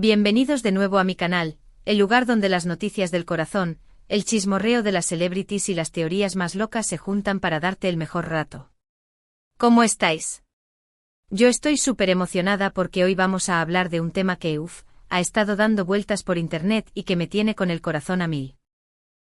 Bienvenidos de nuevo a mi canal, el lugar donde las noticias del corazón, el chismorreo de las celebrities y las teorías más locas se juntan para darte el mejor rato. ¿Cómo estáis? Yo estoy súper emocionada porque hoy vamos a hablar de un tema que, ha estado dando vueltas por internet y que me tiene con el corazón a mil.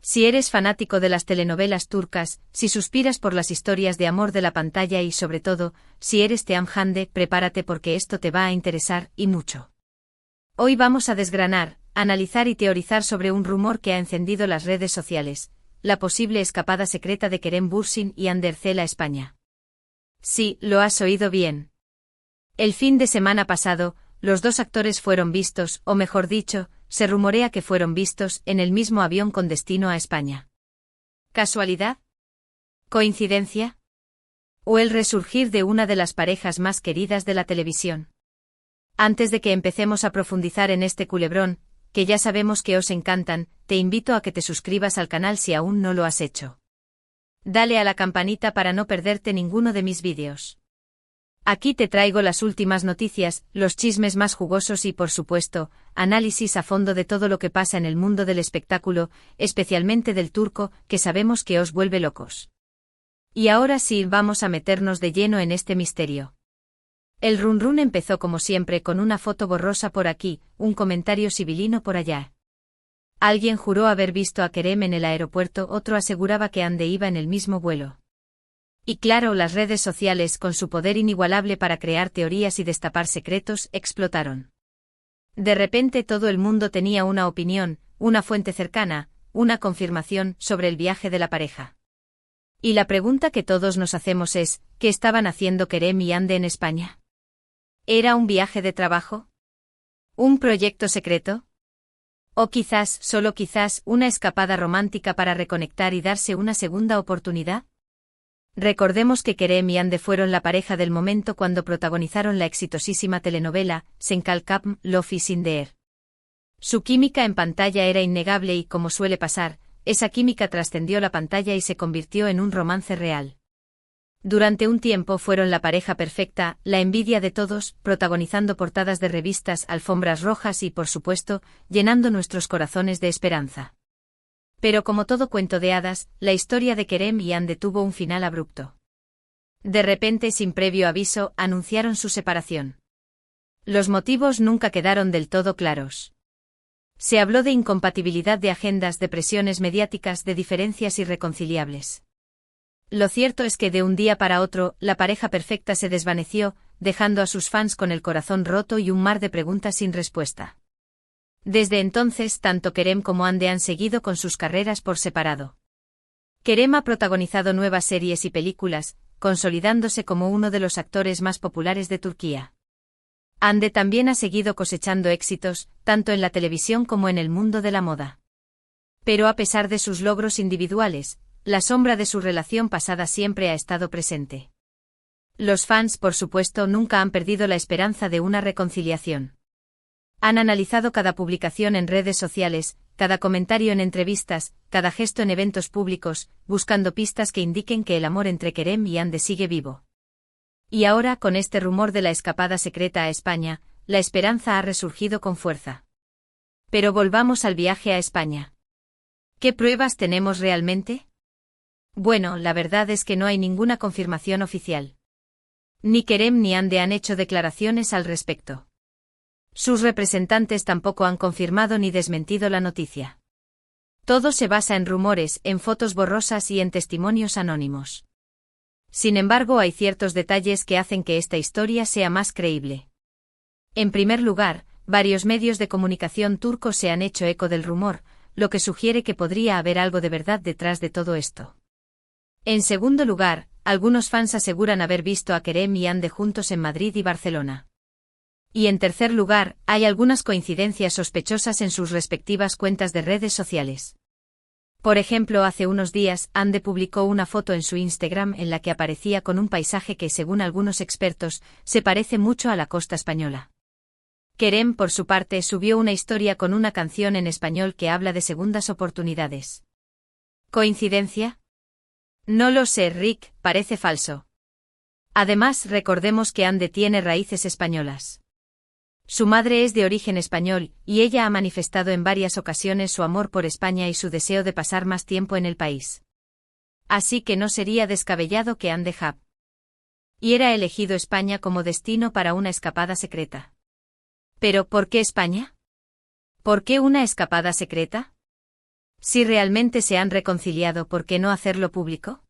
Si eres fanático de las telenovelas turcas, si suspiras por las historias de amor de la pantalla y sobre todo, si eres Team Hande, prepárate porque esto te va a interesar, y mucho. Hoy vamos a desgranar, analizar y teorizar sobre un rumor que ha encendido las redes sociales, la posible escapada secreta de Kerem Bürsin y Hande Erçel a España. Sí, lo has oído bien. El fin de semana pasado, los dos actores fueron vistos, o mejor dicho, se rumorea que fueron vistos en el mismo avión con destino a España. ¿Casualidad? ¿Coincidencia? ¿O el resurgir de una de las parejas más queridas de la televisión? Antes de que empecemos a profundizar en este culebrón, que ya sabemos que os encantan, te invito a que te suscribas al canal si aún no lo has hecho. Dale a la campanita para no perderte ninguno de mis vídeos. Aquí te traigo las últimas noticias, los chismes más jugosos y, por supuesto, análisis a fondo de todo lo que pasa en el mundo del espectáculo, especialmente del turco, que sabemos que os vuelve locos. Y ahora sí, vamos a meternos de lleno en este misterio. El run empezó como siempre con una foto borrosa por aquí, un comentario sibilino por allá. Alguien juró haber visto a Kerem en el aeropuerto, otro aseguraba que Hande iba en el mismo vuelo. Y claro, las redes sociales, con su poder inigualable para crear teorías y destapar secretos, explotaron. De repente todo el mundo tenía una opinión, una fuente cercana, una confirmación sobre el viaje de la pareja. Y la pregunta que todos nos hacemos es, ¿qué estaban haciendo Kerem y Hande en España? ¿Era un viaje de trabajo? ¿Un proyecto secreto? ¿O quizás, solo quizás, una escapada romántica para reconectar y darse una segunda oportunidad? Recordemos que Kerem y Hande fueron la pareja del momento cuando protagonizaron la exitosísima telenovela Sen Kalkam, Love is in the air. Su química en pantalla era innegable y, como suele pasar, esa química trascendió la pantalla y se convirtió en un romance real. Durante un tiempo fueron la pareja perfecta, la envidia de todos, protagonizando portadas de revistas, alfombras rojas y, por supuesto, llenando nuestros corazones de esperanza. Pero como todo cuento de hadas, la historia de Kerem y Hande tuvo un final abrupto. De repente, sin previo aviso, anunciaron su separación. Los motivos nunca quedaron del todo claros. Se habló de incompatibilidad de agendas, de presiones mediáticas, de diferencias irreconciliables. Lo cierto es que de un día para otro, la pareja perfecta se desvaneció, dejando a sus fans con el corazón roto y un mar de preguntas sin respuesta. Desde entonces, tanto Kerem como Hande han seguido con sus carreras por separado. Kerem ha protagonizado nuevas series y películas, consolidándose como uno de los actores más populares de Turquía. Hande también ha seguido cosechando éxitos, tanto en la televisión como en el mundo de la moda. Pero a pesar de sus logros individuales, la sombra de su relación pasada siempre ha estado presente. Los fans, por supuesto, nunca han perdido la esperanza de una reconciliación. Han analizado cada publicación en redes sociales, cada comentario en entrevistas, cada gesto en eventos públicos, buscando pistas que indiquen que el amor entre Kerem y Hande sigue vivo. Y ahora, con este rumor de la escapada secreta a España, la esperanza ha resurgido con fuerza. Pero volvamos al viaje a España. ¿Qué pruebas tenemos realmente? Bueno, la verdad es que no hay ninguna confirmación oficial. Ni Kerem ni Hande han hecho declaraciones al respecto. Sus representantes tampoco han confirmado ni desmentido la noticia. Todo se basa en rumores, en fotos borrosas y en testimonios anónimos. Sin embargo, hay ciertos detalles que hacen que esta historia sea más creíble. En primer lugar, varios medios de comunicación turcos se han hecho eco del rumor, lo que sugiere que podría haber algo de verdad detrás de todo esto. En segundo lugar, algunos fans aseguran haber visto a Kerem y Hande juntos en Madrid y Barcelona. Y en tercer lugar, hay algunas coincidencias sospechosas en sus respectivas cuentas de redes sociales. Por ejemplo, hace unos días, Hande publicó una foto en su Instagram en la que aparecía con un paisaje que, según algunos expertos, se parece mucho a la costa española. Kerem, por su parte, subió una historia con una canción en español que habla de segundas oportunidades. ¿Coincidencia? No lo sé, Rick, parece falso. Además, recordemos que Hande tiene raíces españolas. Su madre es de origen español, y ella ha manifestado en varias ocasiones su amor por España y su deseo de pasar más tiempo en el país. Así que no sería descabellado que Anne Happ hubiera elegido España como destino para una escapada secreta. ¿Pero por qué España? ¿Por qué una escapada secreta? Si realmente se han reconciliado, ¿por qué no hacerlo público?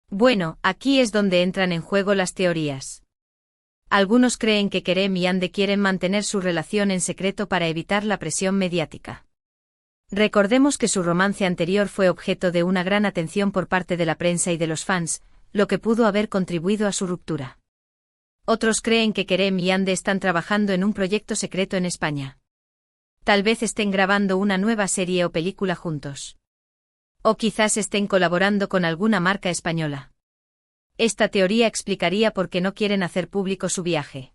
Bueno, aquí es donde entran en juego las teorías. Algunos creen que Kerem y Anne quieren mantener su relación en secreto para evitar la presión mediática. Recordemos que su romance anterior fue objeto de una gran atención por parte de la prensa y de los fans, lo que pudo haber contribuido a su ruptura. Otros creen que Kerem y Anne están trabajando en un proyecto secreto en España. Tal vez estén grabando una nueva serie o película juntos. O quizás estén colaborando con alguna marca española. Esta teoría explicaría por qué no quieren hacer público su viaje.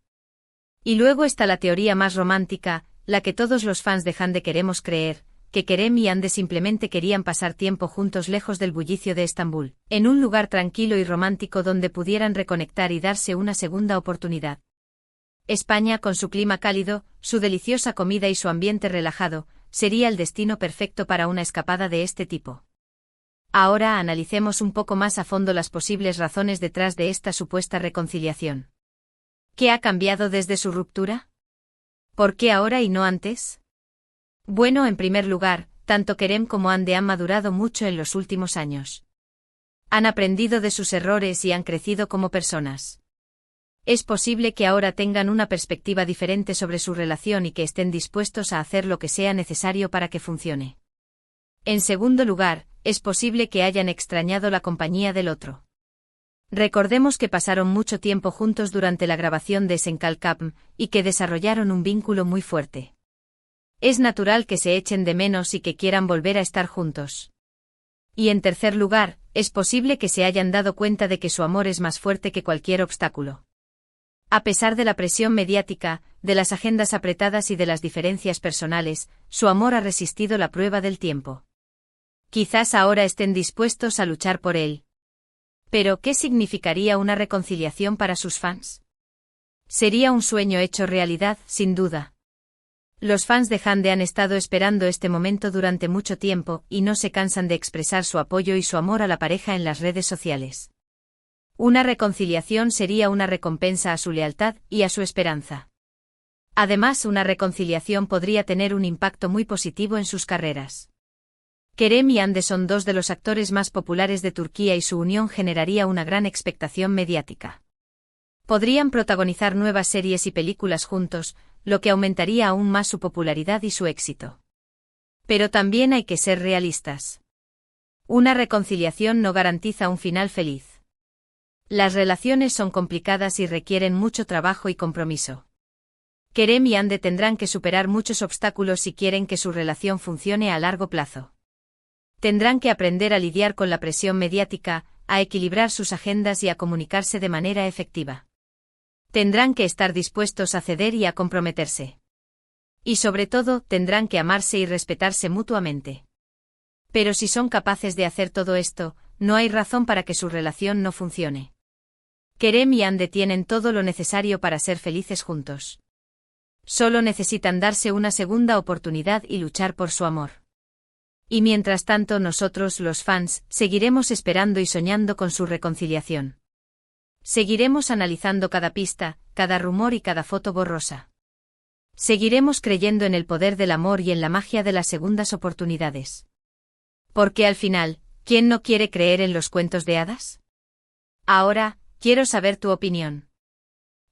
Y luego está la teoría más romántica, la que todos los fans de Hande queremos creer, que Kerem y Anne simplemente querían pasar tiempo juntos lejos del bullicio de Estambul, en un lugar tranquilo y romántico donde pudieran reconectar y darse una segunda oportunidad. España, con su clima cálido, su deliciosa comida y su ambiente relajado, sería el destino perfecto para una escapada de este tipo. Ahora analicemos un poco más a fondo las posibles razones detrás de esta supuesta reconciliación. ¿Qué ha cambiado desde su ruptura? ¿Por qué ahora y no antes? Bueno, en primer lugar, tanto Kerem como Anne han madurado mucho en los últimos años. Han aprendido de sus errores y han crecido como personas. Es posible que ahora tengan una perspectiva diferente sobre su relación y que estén dispuestos a hacer lo que sea necesario para que funcione. En segundo lugar, es posible que hayan extrañado la compañía del otro. Recordemos que pasaron mucho tiempo juntos durante la grabación de Senkalkapm y que desarrollaron un vínculo muy fuerte. Es natural que se echen de menos y que quieran volver a estar juntos. Y en tercer lugar, es posible que se hayan dado cuenta de que su amor es más fuerte que cualquier obstáculo. A pesar de la presión mediática, de las agendas apretadas y de las diferencias personales, su amor ha resistido la prueba del tiempo. Quizás ahora estén dispuestos a luchar por él. Pero, ¿qué significaría una reconciliación para sus fans? Sería un sueño hecho realidad, sin duda. Los fans de Hande han estado esperando este momento durante mucho tiempo y no se cansan de expresar su apoyo y su amor a la pareja en las redes sociales. Una reconciliación sería una recompensa a su lealtad y a su esperanza. Además, una reconciliación podría tener un impacto muy positivo en sus carreras. Kerem y Hande son dos de los actores más populares de Turquía y su unión generaría una gran expectación mediática. Podrían protagonizar nuevas series y películas juntos, lo que aumentaría aún más su popularidad y su éxito. Pero también hay que ser realistas. Una reconciliación no garantiza un final feliz. Las relaciones son complicadas y requieren mucho trabajo y compromiso. Kerem y Hande tendrán que superar muchos obstáculos si quieren que su relación funcione a largo plazo. Tendrán que aprender a lidiar con la presión mediática, a equilibrar sus agendas y a comunicarse de manera efectiva. Tendrán que estar dispuestos a ceder y a comprometerse. Y sobre todo, tendrán que amarse y respetarse mutuamente. Pero si son capaces de hacer todo esto, no hay razón para que su relación no funcione. Kerem y Hande tienen todo lo necesario para ser felices juntos. Solo necesitan darse una segunda oportunidad y luchar por su amor. Y mientras tanto nosotros, los fans, seguiremos esperando y soñando con su reconciliación. Seguiremos analizando cada pista, cada rumor y cada foto borrosa. Seguiremos creyendo en el poder del amor y en la magia de las segundas oportunidades. Porque al final, ¿quién no quiere creer en los cuentos de hadas? Ahora, quiero saber tu opinión.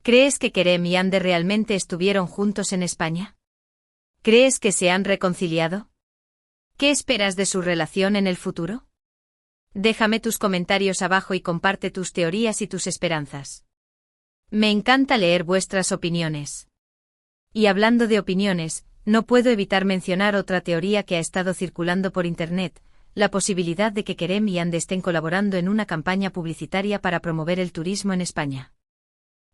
¿Crees que Kerem y Hande realmente estuvieron juntos en España? ¿Crees que se han reconciliado? ¿Qué esperas de su relación en el futuro? Déjame tus comentarios abajo y comparte tus teorías y tus esperanzas. Me encanta leer vuestras opiniones. Y hablando de opiniones, no puedo evitar mencionar otra teoría que ha estado circulando por internet, la posibilidad de que Kerem y Hande estén colaborando en una campaña publicitaria para promover el turismo en España.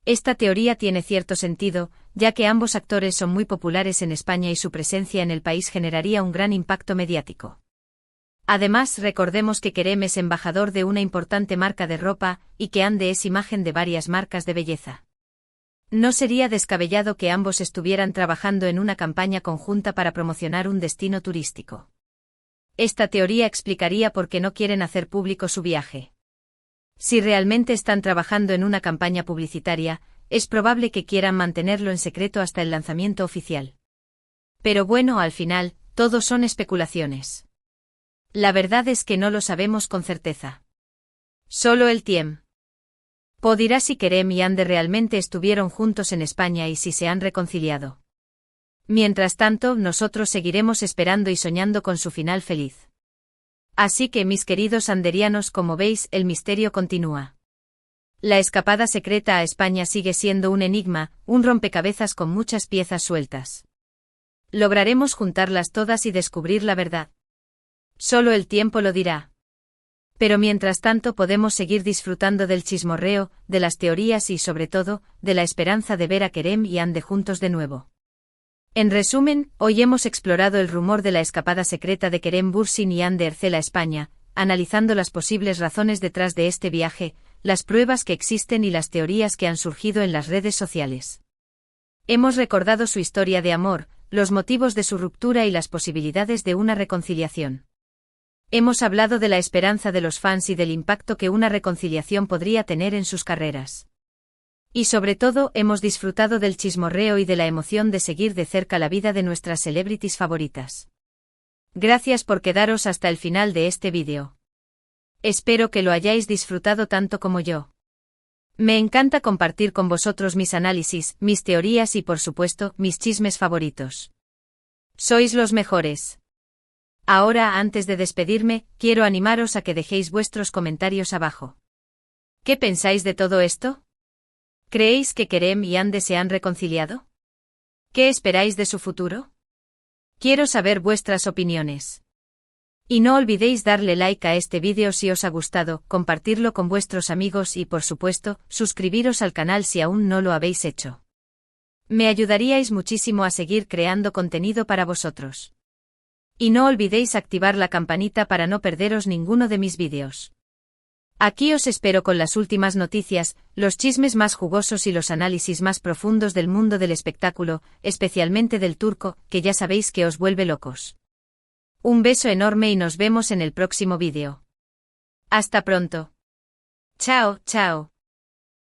Esta teoría tiene cierto sentido, ya que ambos actores son muy populares en España y su presencia en el país generaría un gran impacto mediático. Además, recordemos que Kerem es embajador de una importante marca de ropa y que Hande es imagen de varias marcas de belleza. No sería descabellado que ambos estuvieran trabajando en una campaña conjunta para promocionar un destino turístico. Esta teoría explicaría por qué no quieren hacer público su viaje. Si realmente están trabajando en una campaña publicitaria, es probable que quieran mantenerlo en secreto hasta el lanzamiento oficial. Pero bueno, al final, todo son especulaciones. La verdad es que no lo sabemos con certeza. Solo el tiempo dirá si Kerem y Ande realmente estuvieron juntos en España y si se han reconciliado. Mientras tanto, nosotros seguiremos esperando y soñando con su final feliz. Así que, mis queridos anderianos, como veis, el misterio continúa. La escapada secreta a España sigue siendo un enigma, un rompecabezas con muchas piezas sueltas. ¿Lograremos juntarlas todas y descubrir la verdad? Solo el tiempo lo dirá. Pero mientras tanto podemos seguir disfrutando del chismorreo, de las teorías y sobre todo, de la esperanza de ver a Kerem y Ande juntos de nuevo. En resumen, hoy hemos explorado el rumor de la escapada secreta de Kerem Bürsin y Ande Erçel a España, analizando las posibles razones detrás de este viaje, las pruebas que existen y las teorías que han surgido en las redes sociales. Hemos recordado su historia de amor, los motivos de su ruptura y las posibilidades de una reconciliación. Hemos hablado de la esperanza de los fans y del impacto que una reconciliación podría tener en sus carreras. Y sobre todo, hemos disfrutado del chismorreo y de la emoción de seguir de cerca la vida de nuestras celebrities favoritas. Gracias por quedaros hasta el final de este vídeo. Espero que lo hayáis disfrutado tanto como yo. Me encanta compartir con vosotros mis análisis, mis teorías y por supuesto, mis chismes favoritos. Sois los mejores. Ahora, antes de despedirme, quiero animaros a que dejéis vuestros comentarios abajo. ¿Qué pensáis de todo esto? ¿Creéis que Kerem y Ande se han reconciliado? ¿Qué esperáis de su futuro? Quiero saber vuestras opiniones. Y no olvidéis darle like a este vídeo si os ha gustado, compartirlo con vuestros amigos y por supuesto, suscribiros al canal si aún no lo habéis hecho. Me ayudaríais muchísimo a seguir creando contenido para vosotros. Y no olvidéis activar la campanita para no perderos ninguno de mis vídeos. Aquí os espero con las últimas noticias, los chismes más jugosos y los análisis más profundos del mundo del espectáculo, especialmente del turco, que ya sabéis que os vuelve locos. Un beso enorme y nos vemos en el próximo vídeo. Hasta pronto. Chao, chao.